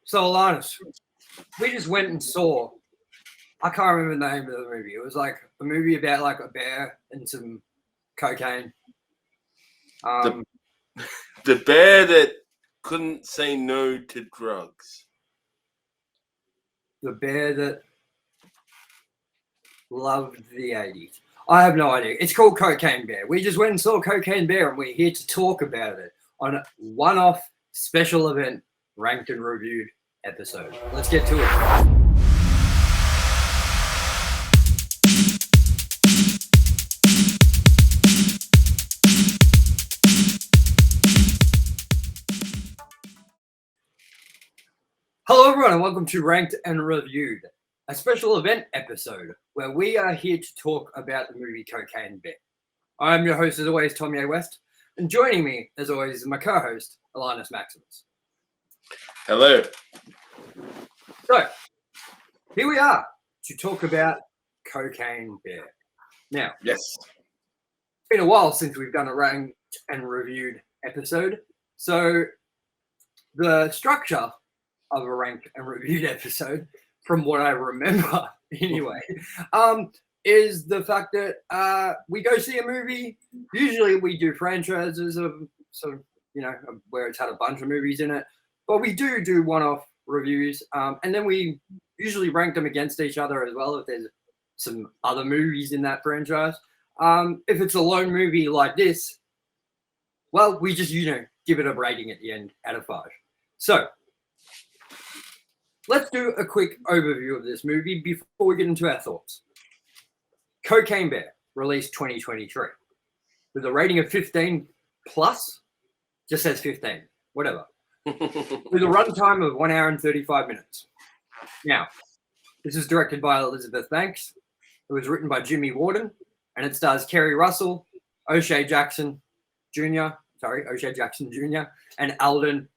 So, ALANNIS, we just went and saw, I can't remember the name of the movie. It was like a movie about like a bear and some cocaine. The bear that couldn't say no to drugs. The bear that loved the 80s. I have no idea. It's called Cocaine Bear. We just went and saw Cocaine Bear, and we're here to talk about it on a one-off special event, Ranked and Reviewed episode. Let's get to it. Hello, everyone, and welcome to Ranked and Reviewed, a special event episode where we are here to talk about the movie Cocaine Bear. I'm your host, as always, TOMYE West, and joining me, as always, is my co-host, ALANNIS MAXIMUS. Hello. So, here we are to talk about Cocaine Bear. Now, Yes. it's been a while since we've done a Ranked and Reviewed episode, so the structure of a Ranked and Reviewed episode, from what I remember anyway, is the fact that we go see a movie. Usually we do franchises of sort of, where it's had a bunch of movies in it, but we do one-off reviews, and then we usually rank them against each other as well if there's some other movies in that franchise. If it's a lone movie like this, well, we just, give it a rating at the end out of 5. So, let's do a quick overview of this movie before we get into our thoughts. Cocaine Bear, released 2023, with a rating of 15 plus, just says 15, whatever, with a runtime of 1 hour and 35 minutes. Now, this is directed by Elizabeth Banks. It was written by Jimmy Warden, and it stars Kerry Russell, O'Shea Jackson Jr., and Alden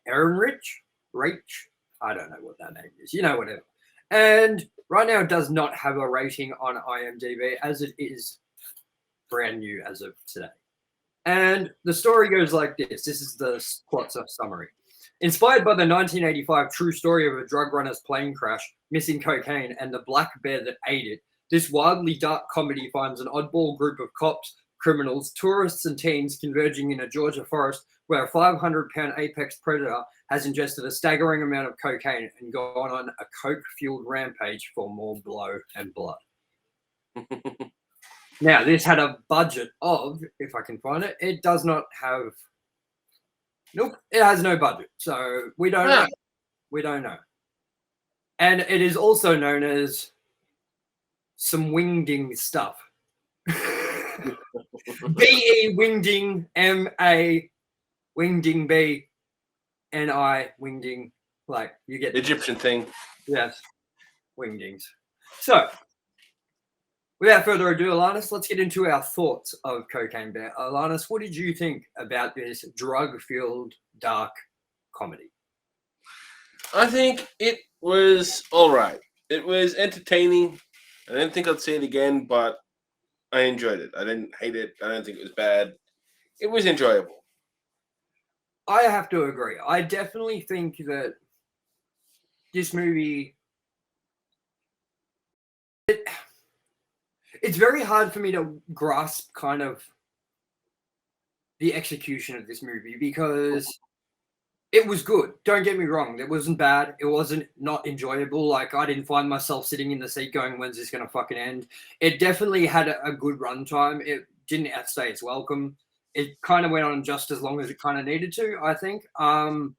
Ehrenreich. I don't know what that name is. Whatever. And right now it does not have a rating on IMDb, as it is brand new as of today. And the story goes like this. This is the plot summary. Inspired by the 1985 true story of a drug runner's plane crash, missing cocaine, and the black bear that ate it, this wildly dark comedy finds an oddball group of cops, criminals, tourists, and teens converging in a Georgia forest where a 500-pound apex predator has ingested a staggering amount of cocaine and gone on a coke-fueled rampage for more blow and blood. Now, this had a budget of, if I can find it, it does not have... Nope, it has no budget, so we don't know. We don't know. And it is also known as some wingding stuff. B-E wingding, M-A wingding, B, N-I wingding, like you get Egyptian thing. Yes, wingdings. So, without further ado, ALANNIS, let's get into our thoughts of Cocaine Bear. ALANNIS, what did you think about this drug-fueled dark comedy? I think it was all right. It was entertaining. I didn't think I'd see it again, but I enjoyed it. I didn't hate it. I don't think it was bad. It was enjoyable. I have to agree. I definitely think that this movie... It's very hard for me to grasp kind of the execution of this movie because it was good. Don't get me wrong. It wasn't bad. It wasn't not enjoyable. Like, I didn't find myself sitting in the seat going, when's this going to fucking end? It definitely had a good runtime. It didn't outstay its welcome. It kind of went on just as long as it kind of needed to, I think. I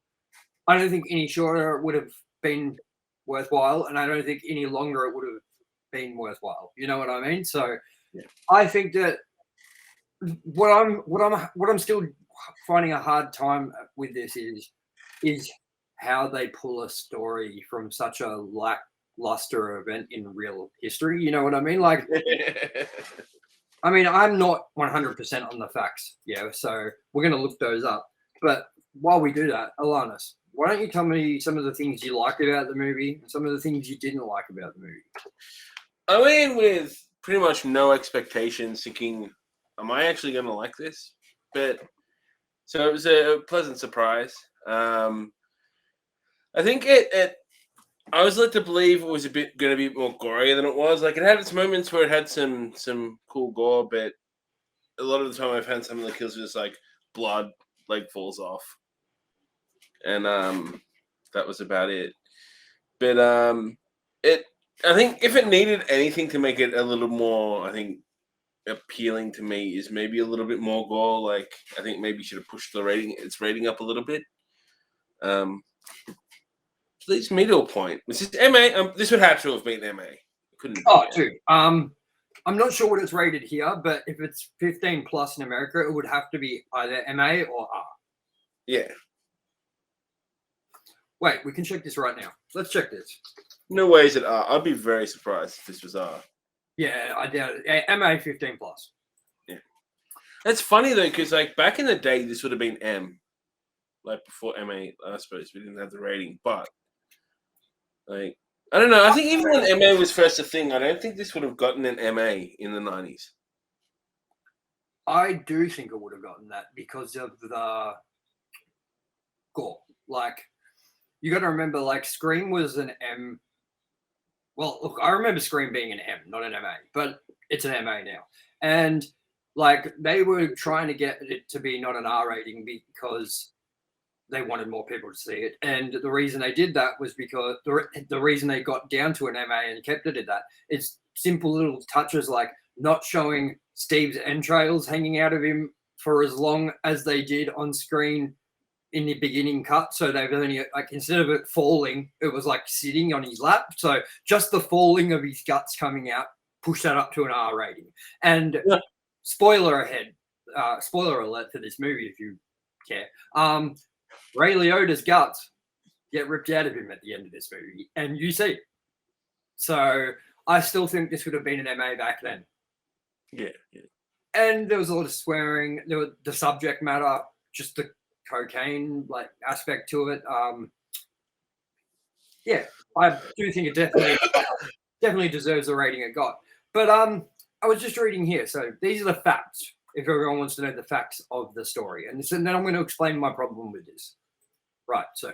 don't think any shorter would have been worthwhile, and I don't think any longer it would have been worthwhile. You know what I mean? So yeah. I think that what I'm still finding a hard time with this is how they pull a story from such a lackluster event in real history. You know what I mean? Like, I mean, I'm not 100% on the facts, so we're going to look those up. But while we do that, ALANNIS, why don't you tell me some of the things you liked about the movie and some of the things you didn't like about the movie? I went in with pretty much no expectations, thinking, am I actually going to like this? But so it was a pleasant surprise. I think I was led to believe it was going to be more gory than it was. Like, it had its moments where it had some cool gore, but a lot of the time I found some of the kills just like blood like falls off, and that was about it. But it I think if it needed anything to make it a little more, I think, appealing to me is maybe a little bit more gore. Like, I think maybe should have pushed its rating up a little bit. Leads me to a point. This is MA. This would have to have been MA. Couldn't. Dude. I'm not sure what it's rated here, but if it's 15 plus in America, it would have to be either MA or R. Yeah. Wait, we can check this right now. Let's check this. No way is it R. I'd be very surprised if this was R. Yeah, I doubt it. MA 15 plus. Yeah. That's funny though, because like back in the day, this would have been M. Like before MA, I suppose we didn't have the rating, but like, I don't know. I think even when MA was first a thing, I don't think this would have gotten an MA in the 90s. I do think it would have gotten that because of the gore. Like, you got to remember, like, Scream was an M. Well, look, I remember Scream being an M, not an MA, but it's an MA now. And, like, they were trying to get it to be not an R rating because they wanted more people to see it. And the reason they did that was because the reason they got down to an MA and kept it at that, it's simple little touches like not showing Steve's entrails hanging out of him for as long as they did on screen in the beginning cut. So they've only, like, instead of it falling, it was like sitting on his lap. So just the falling of his guts coming out pushed that up to an R rating. And spoiler alert for this movie if you care. Ray Liotta's guts get ripped out of him at the end of this movie, and you see it. So I still think this would have been an MA back then. Yeah. And there was a lot of swearing. There was the subject matter, just the cocaine like aspect to it. Yeah, I do think it definitely deserves the rating it got. But I was just reading here, so these are the facts. If everyone wants to know the facts of the story, and then I'm going to explain my problem with this. Right, so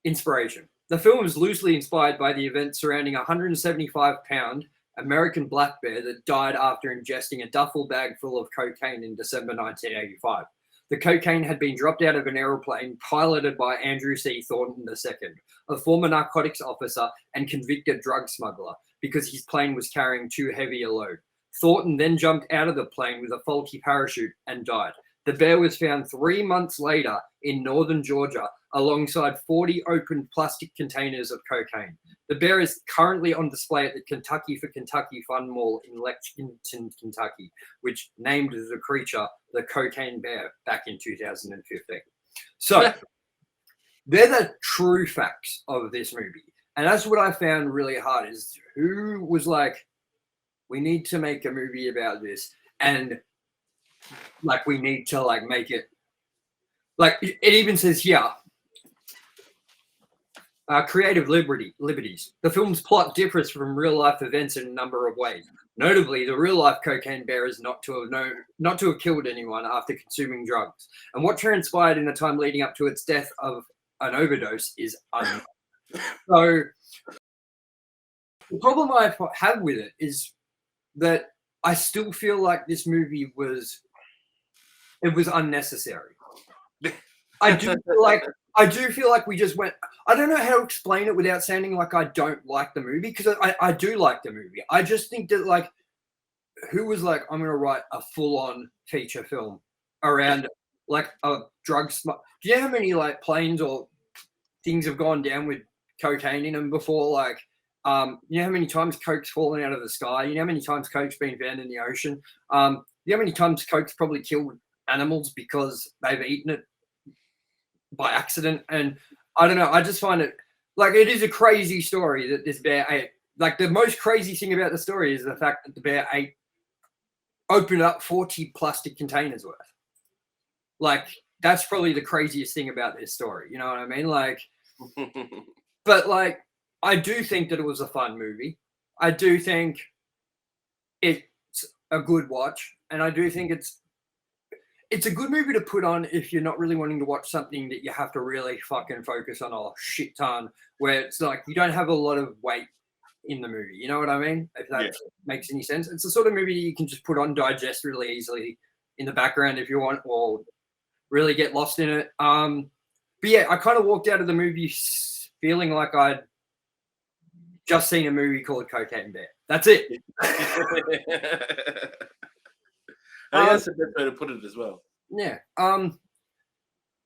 inspiration. The film was loosely inspired by the events surrounding a 175-pound American black bear that died after ingesting a duffel bag full of cocaine in December 1985. The cocaine had been dropped out of an aeroplane piloted by Andrew C. Thornton II, a former narcotics officer and convicted drug smuggler, because his plane was carrying too heavy a load. Thornton then jumped out of the plane with a faulty parachute and died. The bear was found 3 months later in northern Georgia alongside 40 open plastic containers of cocaine. The bear is currently on display at the Kentucky for Kentucky Fun Mall in Lexington, Kentucky, which named the creature the Cocaine Bear back in 2015. So they're the true facts of this movie. And that's what I found really hard is who was like, we need to make a movie about this, and like we need to like make it like it even says here creative liberties. The film's plot differs from real life events in a number of ways. Notably, the real life cocaine bear is not to have killed anyone after consuming drugs, and what transpired in the time leading up to its death of an overdose is unknown. So the problem I have with it is that I still feel like this movie was unnecessary. I do feel like we just went. I don't know how to explain it without sounding like I don't like the movie, because I do like the movie. I just think that like, who was like, I'm gonna write a full-on feature film around like a drug smuggle. Do you know how many like planes or things have gone down with cocaine in them before? Like, you know how many times coke's fallen out of the sky? You know how many times coke's been found in the ocean? You know how many times coke's probably killed animals because they've eaten it by accident? And I don't know, I just find it like it is a crazy story that this bear ate. Like, the most crazy thing about the story is the fact that the bear opened up 40 plastic containers worth. Like, that's probably the craziest thing about this story, you know what I mean? Like, but like, I do think that it was a fun movie. I do think it's a good watch, and I do think it's it's a good movie to put on if you're not really wanting to watch something that you have to really fucking focus on a shit ton, where it's like you don't have a lot of weight in the movie. You know what I mean? If that makes any sense. It's the sort of movie that you can just put on, digest really easily in the background if you want, or really get lost in it. But yeah, I kind of walked out of the movie feeling like I'd just seen a movie called Cocaine Bear. That's it. I think that's the best way to put it as well. Yeah.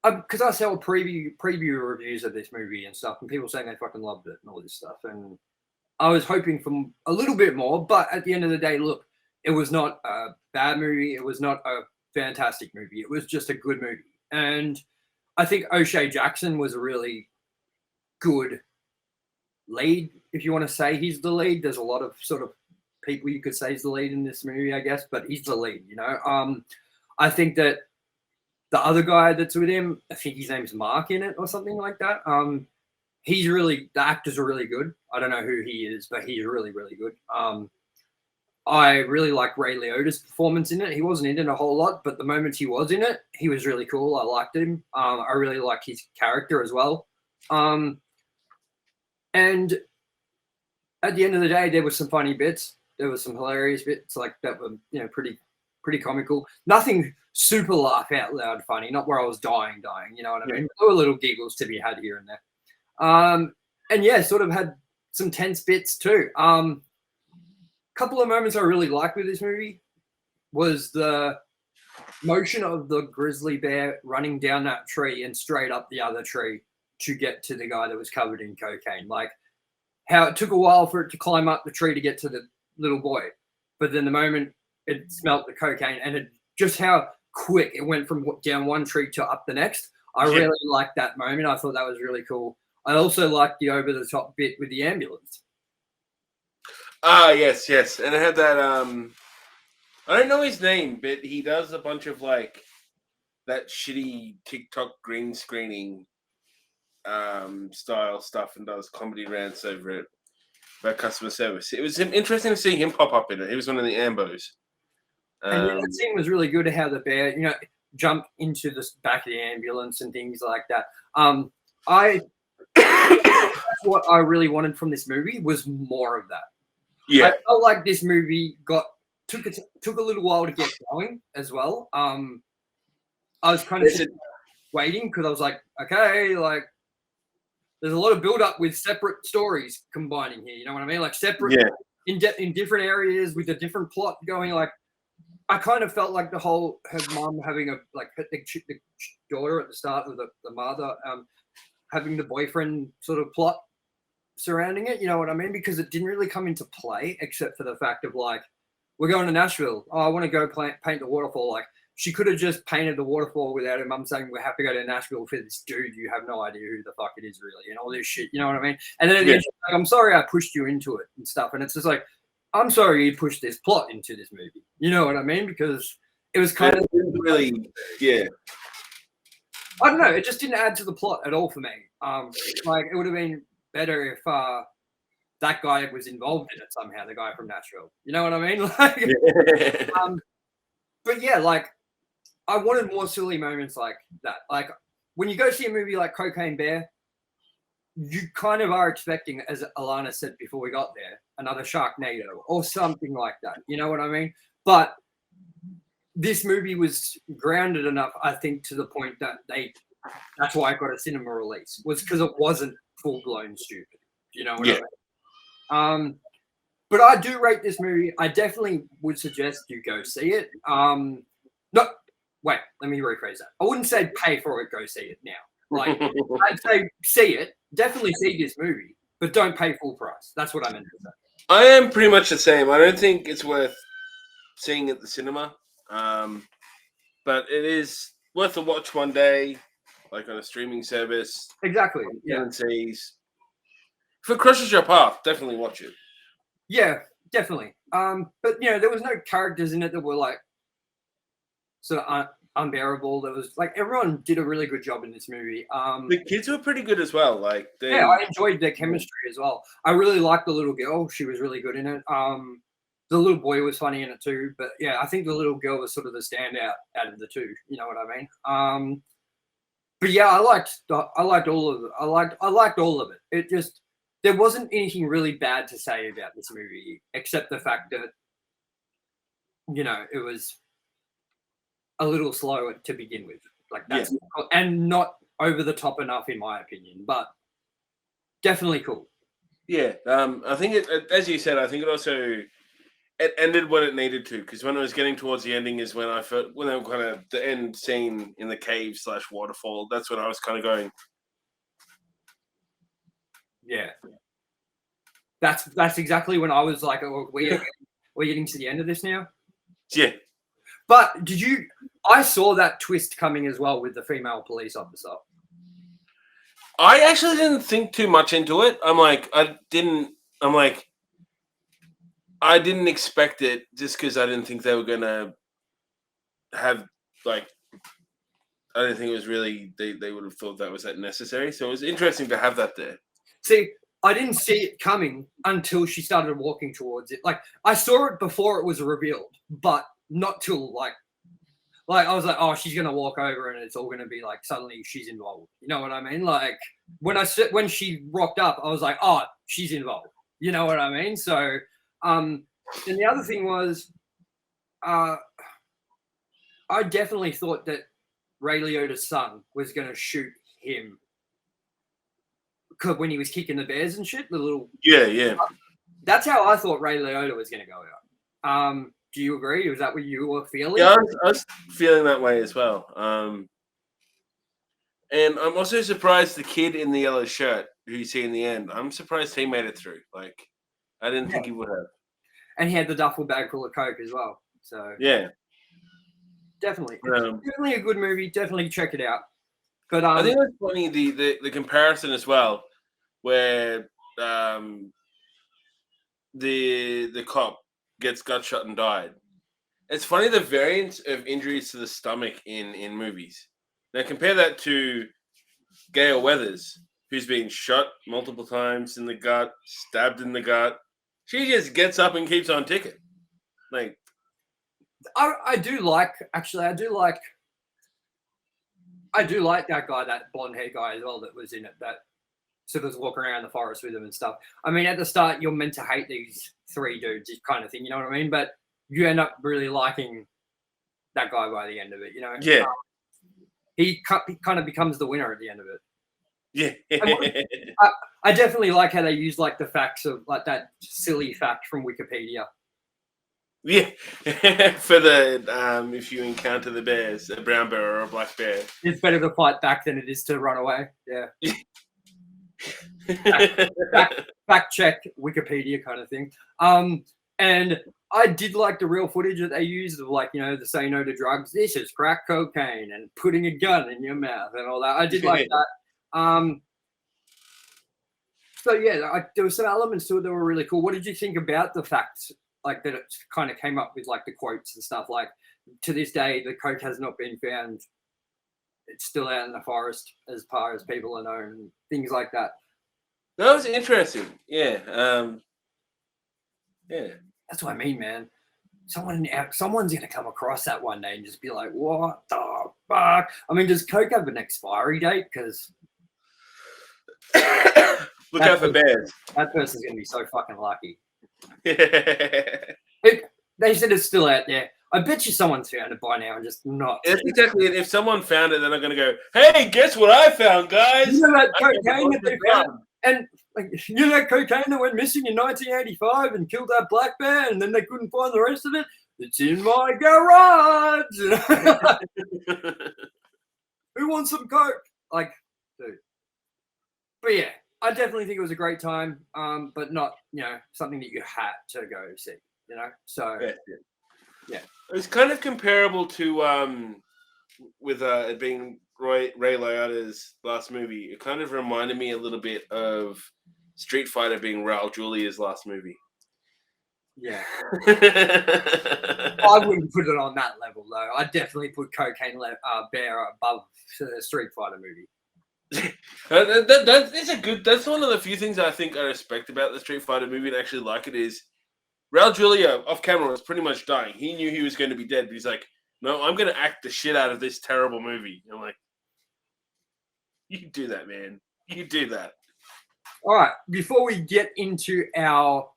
Because I saw preview reviews of this movie and stuff, and people saying they fucking loved it and all this stuff, and I was hoping for a little bit more. But at the end of the day, look, it was not a bad movie. It was not a fantastic movie. It was just a good movie, and I think O'Shea Jackson was a really good lead, if you want to say he's the lead. There's a lot of sort of people you could say is the lead in this movie, I guess, but he's the lead, you know. I think that the other guy that's with him, I think his name's Mark in it or something like that. The actors are really good. I don't know who he is, but he's really, really good. I really like Ray Liotta's performance in it. He wasn't in it a whole lot, but the moments he was in it, he was really cool. I liked him. I really like his character as well. And at the end of the day, there were some funny bits. There were some hilarious bits like that were, you know, pretty comical. Nothing super laugh out loud funny, not where I was dying, you know what I mean? There were little giggles to be had here and there. And yeah, sort of had some tense bits too. Couple of moments I really liked with this movie was the motion of the grizzly bear running down that tree and straight up the other tree to get to the guy that was covered in cocaine. Like how it took a while for it to climb up the tree to get to the little boy, but then the moment it smelt the cocaine, and it just how quick it went from down one tree to up the next. I really liked that moment. I thought that was really cool. I also liked the over the top bit with the ambulance. Yes. And it had that I don't know his name, but he does a bunch of like that shitty TikTok green screening style stuff and does comedy rants over it about customer service. It was interesting to see him pop up in it. He was one of the ambos. And yeah, that scene was really good, how the bear, you know, jumped into the back of the ambulance and things like that. That's what I really wanted from this movie, was more of that. Yeah, I felt like this movie took a little while to get going as well. I was kind of waiting because I was like, okay, like there's a lot of build up with separate stories combining here. You know what I mean? Like separate in different areas with a different plot going. Like I kind of felt like her mom having the daughter at the start of the mother having the boyfriend sort of plot surrounding it. You know what I mean? Because it didn't really come into play except for the fact of like, we're going to Nashville. Oh, I want to go paint the waterfall. Like she could have just painted the waterfall without her mum saying, we have to go to Nashville for this dude. You have no idea who the fuck it is really, and all this shit. You know what I mean? And then at the end, she's like, I'm sorry I pushed you into it and stuff. And it's just like, I'm sorry you pushed this plot into this movie. You know what I mean? Because it was kind of really, I don't know. It just didn't add to the plot at all for me. Like it would have been better if that guy was involved in it somehow. The guy from Nashville. You know what I mean? Like, but yeah, like I wanted more silly moments like that. Like when you go see a movie like Cocaine Bear, you kind of are expecting, as ALANNIS said before we got there, another Sharknado or something like that. You know what I mean? But this movie was grounded enough, I think, to the point that that's why I got a cinema release, was because it wasn't full-blown stupid. You know what I mean? But I do rate this movie. I definitely would suggest you go see it. Wait, let me rephrase that. I wouldn't say pay for it, go see it now. Like, I'd say see it. Definitely see this movie, but don't pay full price. That's what I meant to say. I am pretty much the same. I don't think it's worth seeing at the cinema. But it is worth a watch one day, like on a streaming service. Exactly. Yeah. If it crosses your path, definitely watch it. Yeah, definitely. But you know, there was no characters in it that were like sort of unbearable. There was like everyone did a really good job in this movie. The kids were pretty good as well. Like I enjoyed their chemistry as well. I really liked the little girl. She was really good in it. The little boy was funny in it too, but yeah, I think the little girl was sort of the standout out of the two. You know what I mean? But yeah, I liked all of it. I liked all of it. It just there wasn't anything really bad to say about this movie, except the fact that it was a little slow to begin with. Like that's and not over the top enough in my opinion, but definitely cool. Yeah, I think as you said, I think it ended when it needed to, because when it was getting towards the ending is when I felt when they were kind of the end scene in the cave / waterfall. That's when I was kind of going. Yeah, that's exactly when I was like, oh, we're getting to the end of this now. Yeah, but I saw that twist coming as well with the female police officer. I actually didn't think too much into it. I didn't expect it, just because I didn't think they were gonna have I didn't think it was really they would have thought that was that necessary. So it was interesting to have that there. See, I didn't see it coming until she started walking towards it. Like I saw it before it was revealed, but not till like I was like, oh, she's gonna walk over and it's all gonna be like suddenly she's involved. You know what I mean? Like when she rocked up, I was like, oh, she's involved. You know what I mean? So, and the other thing was, I definitely thought that Ray Liotta's son was gonna shoot him when he was kicking the bears and shit. The little That's how I thought Ray Liotta was gonna go out. Do you agree? Was that what you were feeling? Yeah, I was feeling that way as well. And I'm also surprised the kid in the yellow shirt who you see in the end, I'm surprised he made it through. Like, I didn't think he would have. And he had the duffel bag full of Coke as well. So yeah, definitely, definitely a good movie. Definitely check it out. But I think it's funny the comparison as well, where the cop gets gut shot and died. It's funny the variance of injuries to the stomach in movies. Now compare that to Gail Weathers, who's been shot multiple times in the gut, stabbed in the gut. She just gets up and keeps on ticking. Like, I do like that guy, that blonde hair guy as well that was in it, that sort of was walking around the forest with him and stuff. I mean, at the start, you're meant to hate these three dudes, kind of thing, you know what I mean? But you end up really liking that guy by the end of it, you know? Yeah. He kind of becomes the winner at the end of it. Yeah. I definitely like how they use like the facts of like that silly fact from Wikipedia. Yeah. For the if you encounter the bears, a brown bear or a black bear, it's better to fight back than it is to run away. Yeah. fact check Wikipedia kind of thing. And I did like the real footage that they used of like, the say no to drugs. This is crack cocaine and putting a gun in your mouth and all that. I did like that. So yeah, there were some elements to it that were really cool. What did you think about the fact like that it kind of came up with like the quotes and stuff? Like to this day, the coke has not been found. It's still out in the forest as far as people are known, and things like that. That was interesting. Yeah. Yeah. That's what I mean, man. Someone's gonna come across that one day and just be like, "What the fuck?" I mean, does coke have an expiry date? Because look out for bears. That person's gonna be so fucking lucky. Yeah. They said it's still out there. I bet you someone's found it by now and just not. That's exactly it. If someone found it, they're not going to go, "Hey, guess what I found, guys?" You know that cocaine that they found, and like, that cocaine that went missing in 1985 and killed that black bear, and then they couldn't find the rest of it. It's in my garage. Who wants some coke? Like, dude. But yeah, I definitely think it was a great time. But not something that you had to go see. So. Yeah. It was kind of comparable to with it being Ray Liotta's last movie. It kind of reminded me a little bit of Street Fighter being Raul Julia's last movie. Yeah. I wouldn't put it on that level though. I'd definitely put Cocaine Bear above the Street Fighter movie. That's one of the few things I think I respect about the Street Fighter movie and actually like it is Raul Julia off camera was pretty much dying. He knew he was going to be dead, but he's like, "No, I'm going to act the shit out of this terrible movie." I'm like, "You do that, man. You do that." All right. Before we get into our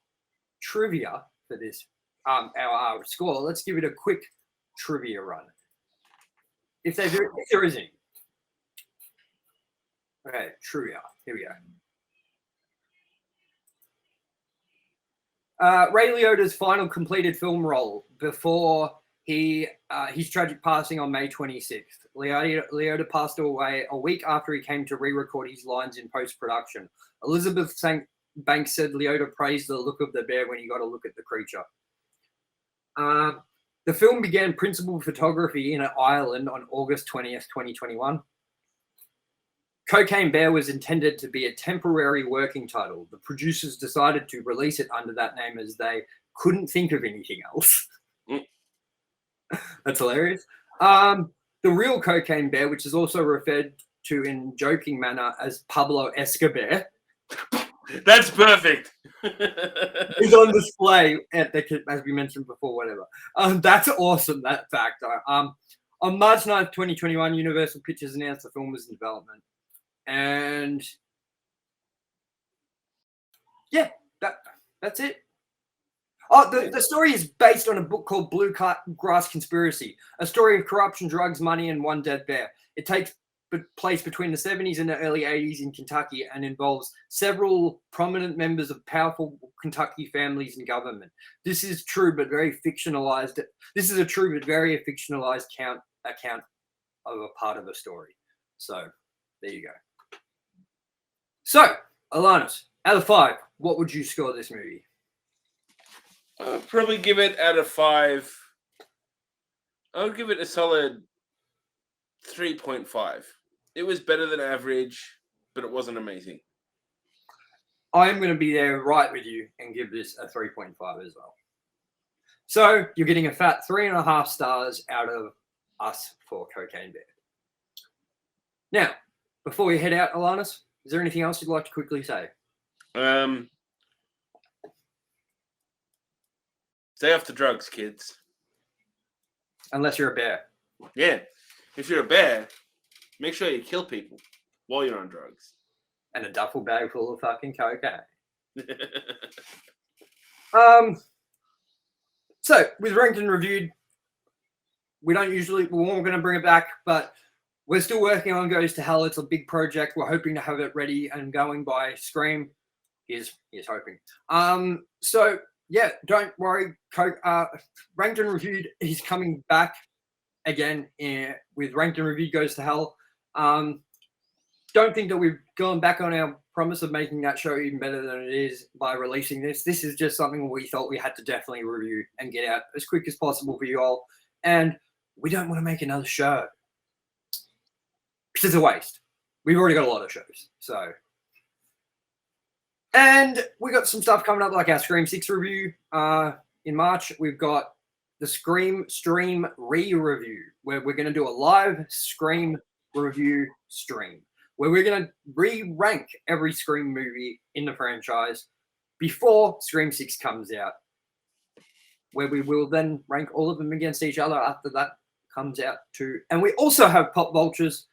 trivia for this, our score, let's give it a quick trivia run. If there is any. Okay, trivia. Here we go. Ray Liotta's final completed film role before his tragic passing on May 26th. Liotta passed away a week after he came to re-record his lines in post-production. Elizabeth St. Banks said Liotta praised the look of the bear when he got a look at the creature. The film began principal photography in Ireland on August 20th, 2021. Cocaine Bear was intended to be a temporary working title. The producers decided to release it under that name as they couldn't think of anything else. That's hilarious. The real Cocaine Bear, which is also referred to in joking manner as Pablo Escobar, That's perfect. is on display at the, as we mentioned before, whatever. That's awesome, that fact. On March 9th, 2021, Universal Pictures announced the film was in development. And yeah, that's it. Oh, the story is based on a book called Blue Grass Conspiracy, a story of corruption, drugs, money, and one dead bear. It takes place between the 70s and the early 80s in Kentucky and involves several prominent members of powerful Kentucky families and government. This is true but very fictionalized. This is a true but very fictionalized account of a part of a story. So there you go. So, ALANNIS, out of 5, what would you score this movie? I'll probably give it out of 5. I would give it a solid 3.5. It was better than average, but it wasn't amazing. I'm going to be there right with you and give this a 3.5 as well. So, you're getting a fat 3.5 stars out of us for Cocaine Bear. Now, before we head out, ALANNIS, is there anything else you'd like to quickly say? Stay off the drugs, kids. Unless you're a bear. Yeah. If you're a bear, make sure you kill people while you're on drugs. And a duffel bag full of fucking cocaine. So, with Ranked and Reviewed, we weren't going to bring it back, but we're still working on Goes to Hell. It's a big project. We're hoping to have it ready and going by Scream. Here's hoping. So, yeah, don't worry. Ranked and Reviewed is coming back again with Ranked and Reviewed Goes to Hell. Don't think that we've gone back on our promise of making that show even better than it is by releasing this. This is just something we thought we had to definitely review and get out as quick as possible for you all. And we don't want to make another show. Because it's a waste. We've already got a lot of shows. So, and we got some stuff coming up like our Scream 6 review in March. We've got the Scream Stream re-review where we're going to do a live Scream review stream where we're going to re-rank every Scream movie in the franchise before Scream 6 comes out, where we will then rank all of them against each other after that comes out too. And we also have Pop Vultures.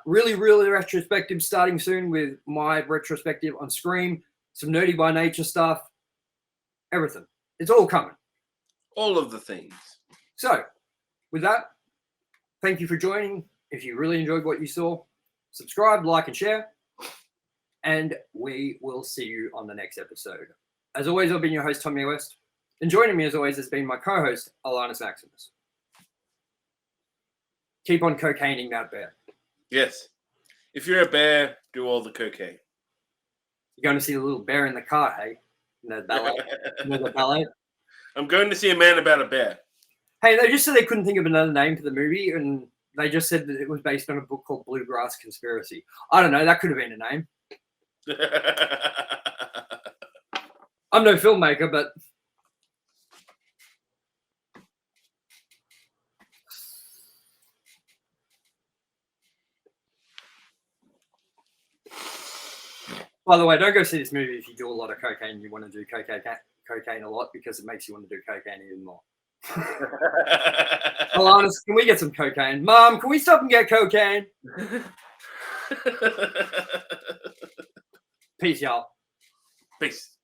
Really retrospective starting soon with my retrospective on Scream, some Nerdy by Nature stuff, everything. It's all coming. All of the things. So, with that, thank you for joining. If you really enjoyed what you saw, subscribe, like, and share. And we will see you on the next episode. As always, I've been your host, TOMYE West. And joining me, as always, has been my co-host, ALANNIS MAXIMUS. Keep on cocaining that bear. Yes. If you're a bear, do all the cocaine. You're going to see the little bear in the car, hey? In the ballet. The ballet. I'm going to see a man about a bear. Hey, they just said they couldn't think of another name for the movie, and they just said that it was based on a book called Bluegrass Conspiracy. I don't know. That could have been a name. I'm no filmmaker, but... By the way, don't go see this movie if you do a lot of cocaine and you want to do cocaine a lot because it makes you want to do cocaine even more. ALANNIS, can we get some cocaine? Mom, can we stop and get cocaine? Peace, y'all. Peace.